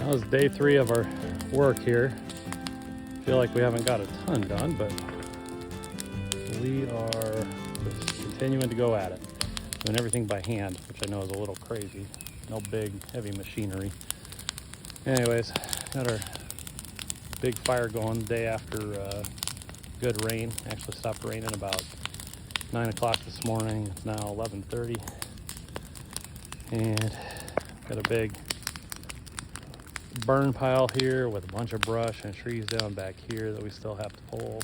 That was day 3 of our work here. Feel like we haven't got a ton done, but we are just continuing to go at it. Doing everything by hand, which I know is a little crazy. No big, heavy machinery. Anyways, got our big fire going the day after good rain. Actually stopped raining about 9 o'clock this morning. It's now 11:30. And got a big burn pile here with a bunch of brush and trees down back here that we still have to pull.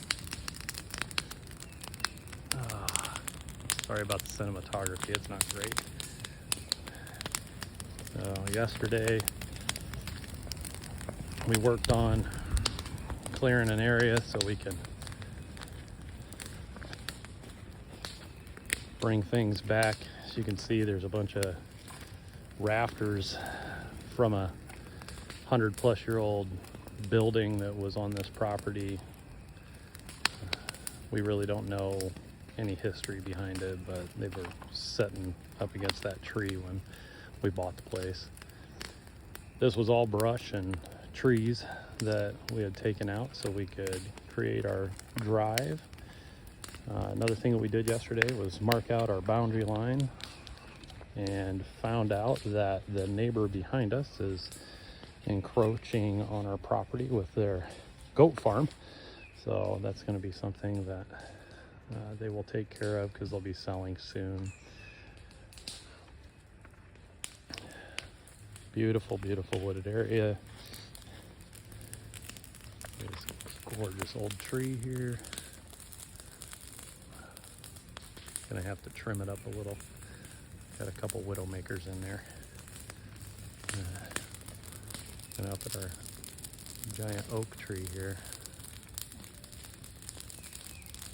Sorry about the cinematography, it's not great. So yesterday we worked on clearing an area so we can bring things back. As you can see, there's a bunch of rafters from a 100-plus-year-old building that was on this property. We really don't know any history behind it, but they were setting up against that tree when we bought the place. This was all brush and trees that we had taken out so we could create our drive. Another thing that we did yesterday was mark out our boundary line and found out that the neighbor behind us is encroaching on our property with their goat farm. So that's going to be something that they will take care of because they'll be selling soon. Beautiful, beautiful wooded area. There's a gorgeous old tree here. Gonna have to trim it up a little. Got a couple widow makers in there. And up at our giant oak tree here,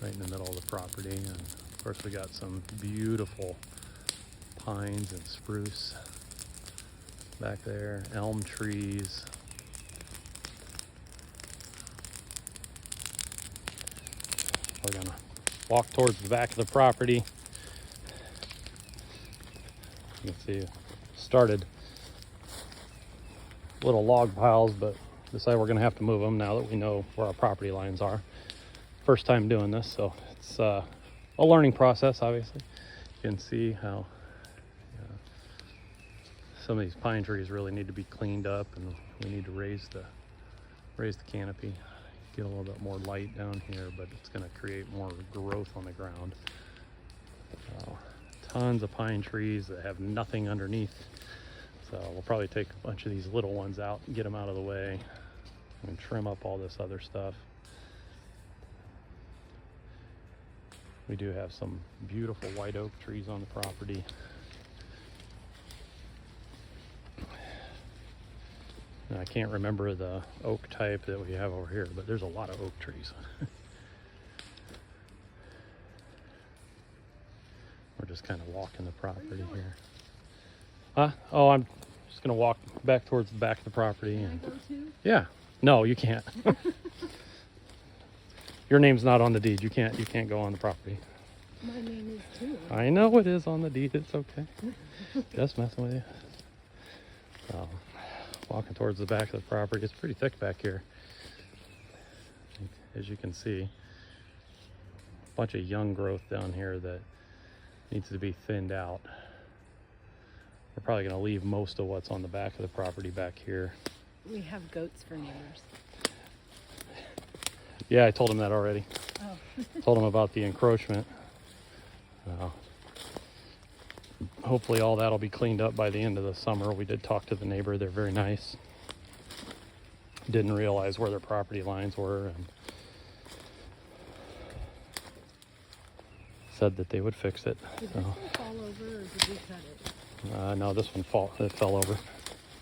right in the middle of the property. And of course we got some beautiful pines and spruce back there, elm trees. We're gonna walk towards the back of the property. You can see started little log piles, but decided we're gonna have to move them now that we know where our property lines are. First time doing this, so it's a learning process. Obviously, you can see how some of these pine trees really need to be cleaned up, and we need to raise the canopy, get a little bit more light down here, but it's going to create more growth on the ground. So, tons of pine trees that have nothing underneath. So we'll probably take a bunch of these little ones out and get them out of the way and trim up all this other stuff. We do have some beautiful white oak trees on the property. And I can't remember the oak type that we have over here, but there's a lot of oak trees. We're just kind of walking the property here. Oh, I'm just gonna walk back towards the back of the property. Can I go too? Yeah. No, you can't. Your name's not on the deed. You can't go on the property. My name is too. I know it is on the deed. It's okay. Just messing with you. So, walking towards the back of the property. It's pretty thick back here, as you can see. A bunch of young growth down here that needs to be thinned out. We're probably going to leave most of what's on the back of the property back here. We have goats for neighbors. Yeah, I told him that already. Oh. Told him about the encroachment. Hopefully all that'll be cleaned up by the end of the summer. We did talk to the neighbor. They're very nice. Didn't realize where their property lines were and said that they would fix it. Did this one fall over or did we cut it? No, this one fell over.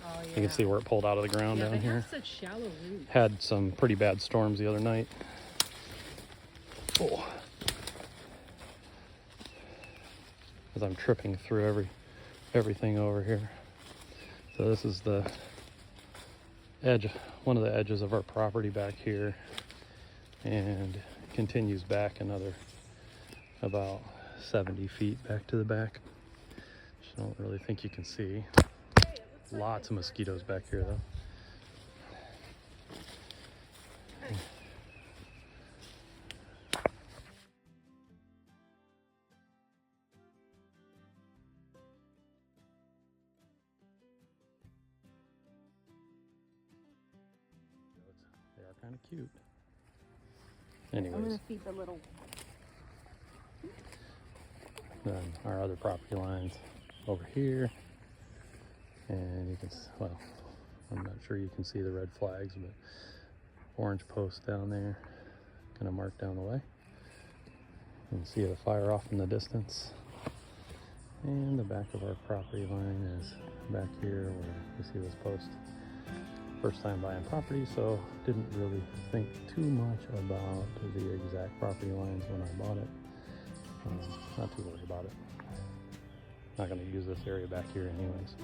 Oh, yeah. You can see where it pulled out of the ground Yeah, down they here. have such shallow roots. Had some pretty bad storms the other night. Oh. As I'm tripping through everything over here. So this is the edge, one of the edges of our property back here, and continues back another about 70 feet back to the back. Which I don't really think you can see. Lots of mosquitoes back here though. kind of cute. I'm Anyways, gonna feed the little one. then our other property lines over here, and you can, well, I'm not sure you can see the red flags, but orange post down there, kind of marked down the way. You can see the fire off in the distance. And the back of our property line is back here where you see this post. First time buying property, so didn't really think too much about the exact property lines when I bought it. Not too worried about it. Not going to use this area back here anyways.